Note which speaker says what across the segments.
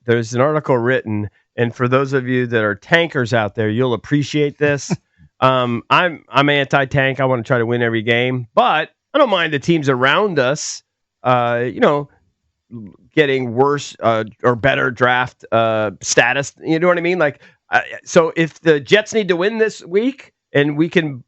Speaker 1: there's an article written, and for those of you that are tankers out there, you'll appreciate this. I'm anti-tank. I want to try to win every game, but I don't mind the teams around us, getting worse or better draft status. You know what I mean? So if the Jets need to win this week and we can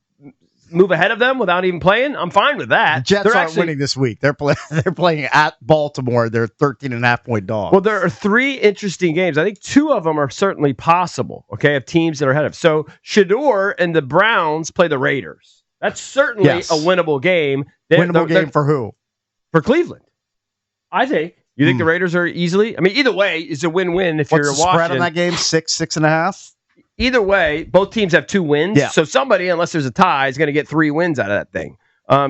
Speaker 1: move ahead of them without even playing, I'm fine with that.
Speaker 2: The Jets aren't winning this week. They're playing at Baltimore. They're 13.5-point dogs.
Speaker 1: Well, there are 3 interesting games. I think 2 of them are certainly possible, okay, of teams that are ahead of. So Shador and the Browns play the Raiders. That's certainly a winnable game.
Speaker 2: Winnable game for who?
Speaker 1: For Cleveland, I think. You think the Raiders are easily? I mean, either way, it's a win-win if you're
Speaker 2: What's the spread on that game? 6.5?
Speaker 1: Either way, both teams have 2 wins. Yeah. So somebody, unless there's a tie, is going to get 3 wins out of that thing.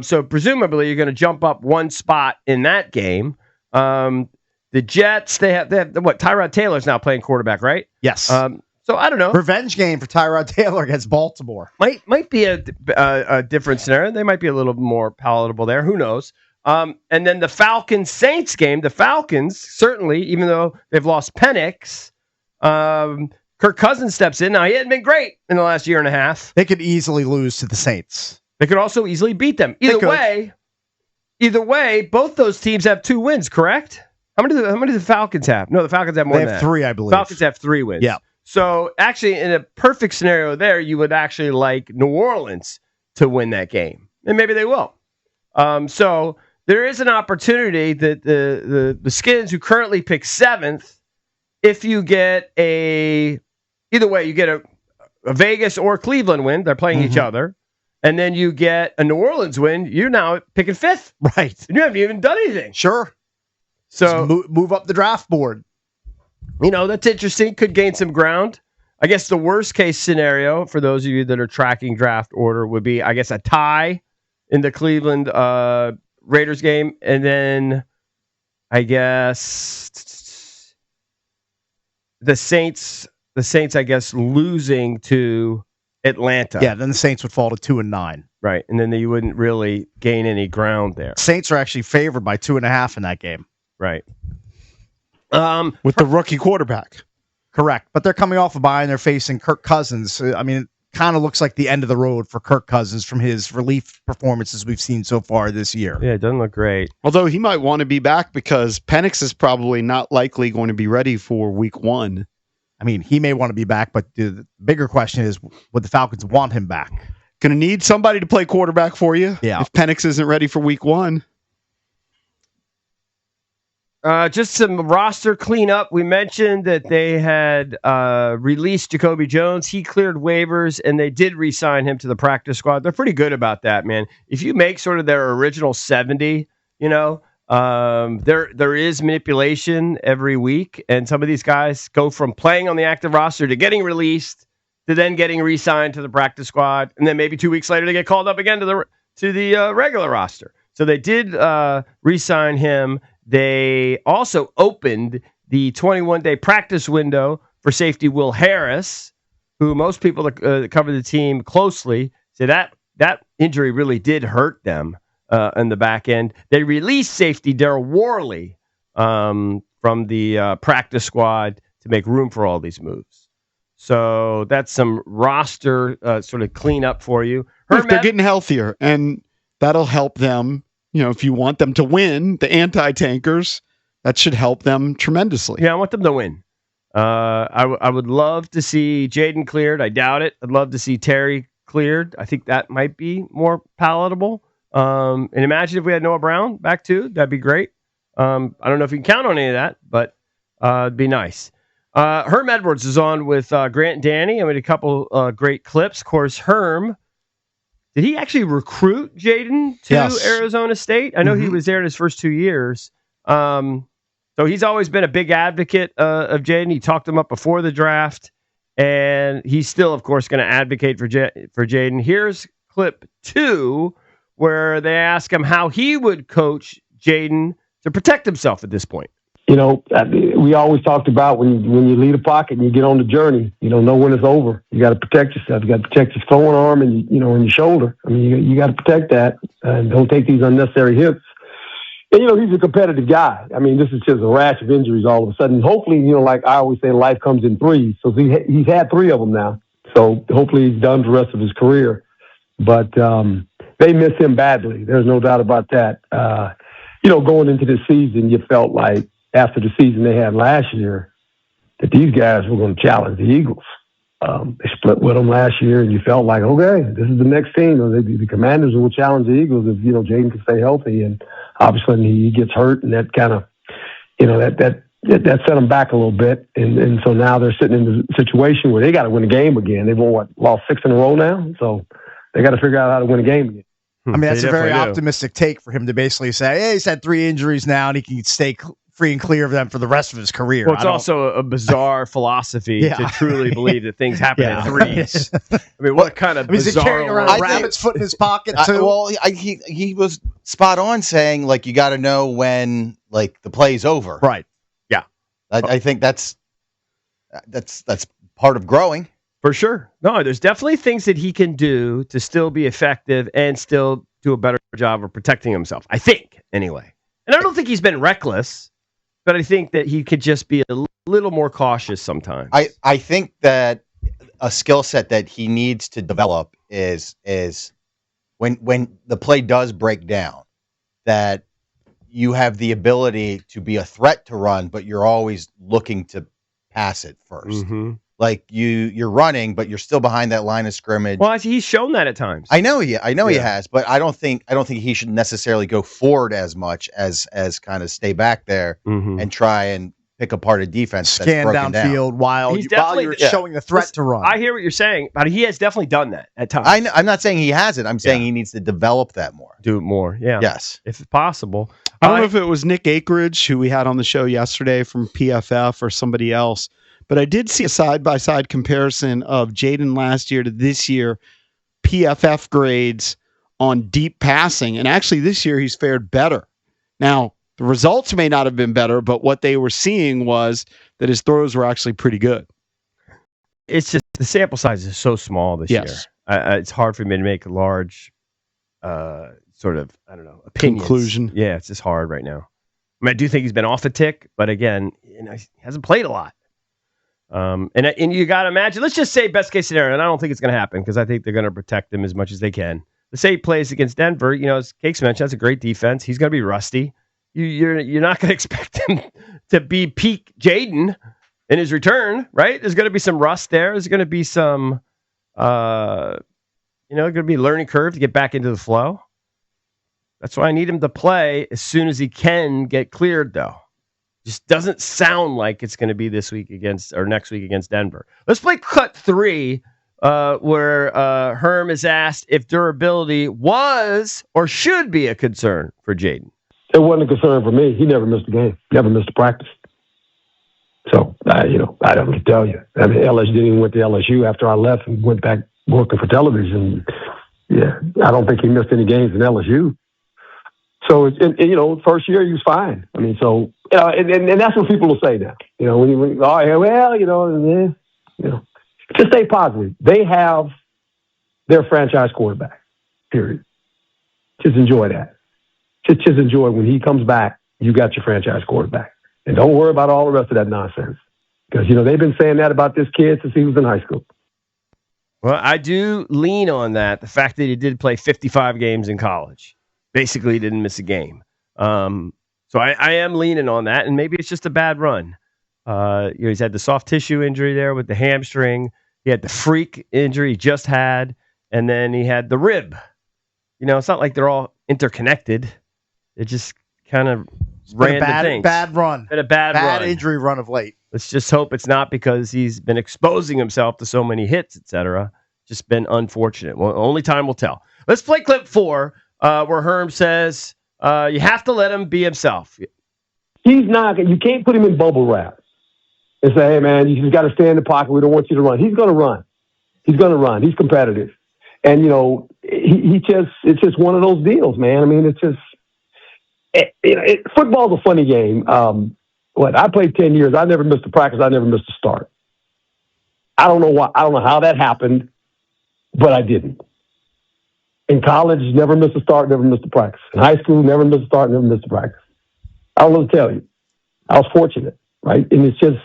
Speaker 1: So presumably you're going to jump up 1 spot in that game. The Jets, they have what? Tyrod Taylor's now playing quarterback, right?
Speaker 2: Yes.
Speaker 1: So I don't know.
Speaker 2: Revenge game for Tyrod Taylor against Baltimore.
Speaker 1: Might be a different scenario. They might be a little more palatable there. Who knows? And then the Falcons-Saints game. The Falcons, certainly, even though they've lost Penix, Kirk Cousins steps in. Now, he hadn't been great in the last year and a half.
Speaker 2: They could easily lose to the Saints.
Speaker 1: They could also easily beat them. Either way, both those teams have 2 wins, correct? How many do the Falcons have? No, the Falcons have more than that.
Speaker 2: They have 3, I believe.
Speaker 1: Falcons have 3 wins.
Speaker 2: Yeah.
Speaker 1: So, actually, in a perfect scenario there, you would actually like New Orleans to win that game. And maybe they will. So, there is an opportunity that the Skins, who currently pick 7th, if you get either way, you get a Vegas or Cleveland win. They're playing each other. And then you get a New Orleans win. You're now picking 5th.
Speaker 2: Right.
Speaker 1: And you haven't even done anything.
Speaker 2: Sure.
Speaker 1: So
Speaker 2: move up the draft board.
Speaker 1: That's interesting. Could gain some ground. I guess the worst case scenario for those of you that are tracking draft order would be, I guess, a tie in the Cleveland Raiders game. And then I guess the Saints, I guess, losing to Atlanta.
Speaker 2: Yeah, then the Saints would fall to 2-9.
Speaker 1: Right, and then you wouldn't really gain any ground there.
Speaker 2: Saints are actually favored by 2.5 in that game.
Speaker 1: Right.
Speaker 3: With the rookie quarterback.
Speaker 2: Correct, but they're coming off a bye and they're facing Kirk Cousins. I mean, it kind of looks like the end of the road for Kirk Cousins from his relief performances we've seen so far this year.
Speaker 1: Yeah, it doesn't look great.
Speaker 3: Although he might want to be back because Penix is probably not likely going to be ready for week 1.
Speaker 2: I mean, he may want to be back, but the bigger question is, would the Falcons want him back?
Speaker 3: Going to need somebody to play quarterback for you if Penix isn't ready for week 1.
Speaker 1: Just some roster cleanup. We mentioned that they had released Jacoby Jones. He cleared waivers, and they did re-sign him to the practice squad. They're pretty good about that, man. If you make sort of their original 70, there is manipulation every week, and some of these guys go from playing on the active roster to getting released to then getting re-signed to the practice squad, and then maybe 2 weeks later they get called up again to the regular roster. So they did re-sign him. They also opened the 21-day practice window for safety Will Harris, who most people that cover the team closely say that injury really did hurt them in the back end. They released safety Darryl Worley from the practice squad to make room for all these moves. So that's some roster sort of cleanup for you.
Speaker 3: If they're getting healthier, and that'll help them. If you want them to win, the anti-tankers, that should help them tremendously.
Speaker 1: Yeah, I want them to win. I would love to see Jaden cleared. I doubt it. I'd love to see Terry cleared. I think that might be more palatable. And imagine if we had Noah Brown back too. That'd be great. I don't know if you can count on any of that, but it'd be nice. Herm Edwards is on with Grant and Danny. I made a couple great clips. Of course, Herm. Did he actually recruit Jaden to Arizona State? I know he was there in his first 2 years. So he's always been a big advocate of Jaden. He talked him up before the draft, and he's still, of course, going to advocate for Jaden. Here's clip 2, where they ask him how he would coach Jaden to protect himself at this point.
Speaker 4: We always talked about when you leave the pocket and you get on the journey, you don't know when it's over. You got to protect yourself. You got to protect your throwing arm and, and your shoulder. I mean, you got to protect that and don't take these unnecessary hits. And, he's a competitive guy. I mean, this is just a rash of injuries all of a sudden. Hopefully, like I always say, life comes in threes. So he's had 3 of them now. So hopefully he's done for the rest of his career. But they miss him badly. There's no doubt about that. Going into this season, you felt like after the season they had last year that these guys were going to challenge the Eagles. They split with them last year, and you felt like, okay, this is the next team. The Commanders will challenge the Eagles if, Jaden can stay healthy. And obviously he gets hurt, and that kind of, that set them back a little bit. And so now they're sitting in the situation where they got to win a game again. They've lost 6 in a row now. So they got to figure out how to win a game again.
Speaker 2: I mean, that's a very optimistic take for him to basically say, hey, he's had 3 injuries now, and he can stay free and clear of them for the rest of his career.
Speaker 1: Well, it's also a bizarre philosophy to truly believe that things happen in threes. I mean, what kind of
Speaker 2: is he
Speaker 1: bizarre...
Speaker 2: carrying around a rabbit's foot in his pocket, too?
Speaker 5: He was spot on saying, like, you got to know when, like, the play's over.
Speaker 2: Right.
Speaker 1: Yeah.
Speaker 5: I think that's part of growing.
Speaker 1: For sure. No, there's definitely things that he can do to still be effective and still do a better job of protecting himself. I think, anyway. And I don't think he's been reckless, but I think that he could just be a little more cautious sometimes.
Speaker 5: I think that a skill set that he needs to develop is when the play does break down, that you have the ability to be a threat to run, but you're always looking to pass it first.
Speaker 1: Mm-hmm.
Speaker 5: Like you're running, but you're still behind that line of scrimmage.
Speaker 1: Well, he's shown that at times.
Speaker 5: I know he has, but I don't think he should necessarily go forward as much as kind of stay back there and try and pick apart a defense.
Speaker 2: Scan downfield while you're showing the threat to run.
Speaker 1: I hear what you're saying, but he has definitely done that at times.
Speaker 5: I'm not saying he hasn't. I'm saying he needs to develop that more.
Speaker 1: Do it more. Yeah.
Speaker 5: Yes.
Speaker 1: If possible.
Speaker 3: I don't know if it was Nick Akeridge, who we had on the show yesterday from PFF, or somebody else, but I did see a side-by-side comparison of Jaden last year to this year, PFF grades on deep passing. And actually this year he's fared better. Now, the results may not have been better, but what they were seeing was that his throws were actually pretty good.
Speaker 1: It's just the sample size is so small this year. It's hard for me to make a large opinions.
Speaker 3: Conclusion.
Speaker 1: Yeah, it's just hard right now. I mean, I do think he's been off a tick, but again, he hasn't played a lot. And you got to imagine, let's just say best case scenario, and I don't think it's going to happen because I think they're going to protect him as much as they can. Let's say he plays against Denver. As Cakes mentioned, that's a great defense. He's going to be rusty. You're not going to expect him to be peak Jaden in his return, right? There's going to be some rust there. There's going to be some, going to be a learning curve to get back into the flow. That's why I need him to play as soon as he can get cleared, though. Just doesn't sound like it's going to be this week next week against Denver. Let's play cut 3, where Herm is asked if durability was or should be a concern for Jaden.
Speaker 4: It wasn't a concern for me. He never missed a game, never missed a practice. So, I don't tell you. I mean, LSU didn't even went to LSU after I left and went back working for television. Yeah, I don't think he missed any games in LSU. So, first year he was fine. I mean, so, and that's what people will say now. Just stay positive. They have their franchise quarterback, period. Just enjoy that. Just enjoy when he comes back, you got your franchise quarterback. And don't worry about all the rest of that nonsense. Because, they've been saying that about this kid since he was in high school.
Speaker 1: Well, I do lean on that. The fact that he did play 55 games in college. Basically, he didn't miss a game. So I am leaning on that, and maybe it's just a bad run. He's had the soft tissue injury there with the hamstring. He had the freak injury he just had, and then he had the rib. It's not like they're all interconnected. It just kind of random things.
Speaker 2: Bad run.
Speaker 1: Been a bad run.
Speaker 2: Injury run of late.
Speaker 1: Let's just hope it's not because he's been exposing himself to so many hits, etc. Just been unfortunate. Well, only time will tell. Let's play clip 4. Where Herm says you have to let him be himself.
Speaker 4: He's not. You can't put him in bubble wrap and say, "Hey, man, you just got to stay in the pocket. We don't want you to run." He's going to run. He's going to run. He's competitive, and it's just one of those deals, man. I mean, it's just football's a funny game. I played 10 years. I never missed a practice. I never missed a start. I don't know why. I don't know how that happened, but I didn't. In college, never missed a start, never missed a practice. In high school, never missed a start, never missed a practice. don't know what to tell you. I was fortunate, right? And it's just,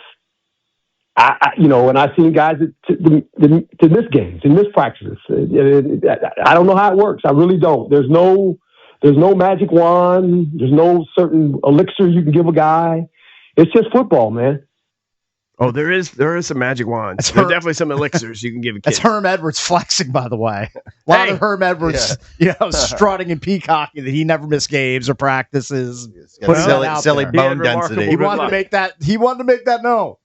Speaker 4: and I've seen guys to miss games and miss practices. I don't know how it works. I really don't. There's no magic wand. There's no certain elixir you can give a guy. It's just football, man.
Speaker 1: Oh, there is some magic wands. There's definitely some elixirs you can give a kid.
Speaker 2: That's Herm Edwards flexing, by the way. A lot of Herm Edwards, strutting and peacocking that he never missed games or practices.
Speaker 5: Silly bone density.
Speaker 2: He wanted to make that. He wanted to make that known.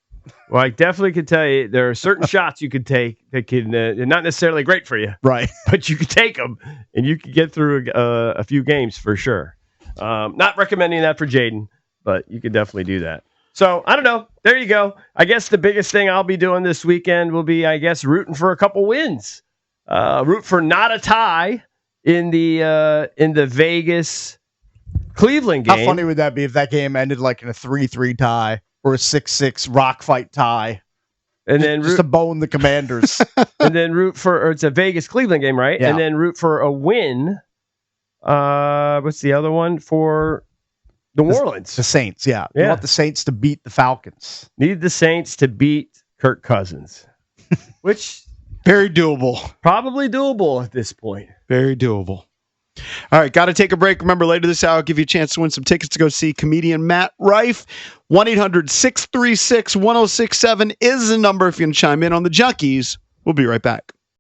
Speaker 1: Well, I definitely can tell you there are certain shots you can take that can they're not necessarily great for you,
Speaker 2: right?
Speaker 1: But you can take them and you can get through a few games for sure. Not recommending that for Jaden, but you can definitely do that. So, I don't know. There you go. I guess the biggest thing I'll be doing this weekend will be, rooting for a couple wins. Root for not a tie in the Vegas Cleveland game.
Speaker 2: How funny would that be if that game ended like in a 3-3 tie or a 6-6 rock fight tie?
Speaker 1: And then
Speaker 2: just to bone the Commanders.
Speaker 1: And then root for, it's a Vegas Cleveland game, right?
Speaker 2: Yeah.
Speaker 1: And then root for a win. What's the other one for? New Orleans.
Speaker 2: The Saints, yeah. You want the Saints to beat the Falcons.
Speaker 1: Need the Saints to beat Kirk Cousins. Which
Speaker 3: very doable.
Speaker 1: Probably doable at this point.
Speaker 3: Very doable. All right, got to take a break. Remember, later this hour, I'll give you a chance to win some tickets to go see comedian Matt Rife. 1-800-636-1067 is the number if you can chime in on the Junkies. We'll be right back.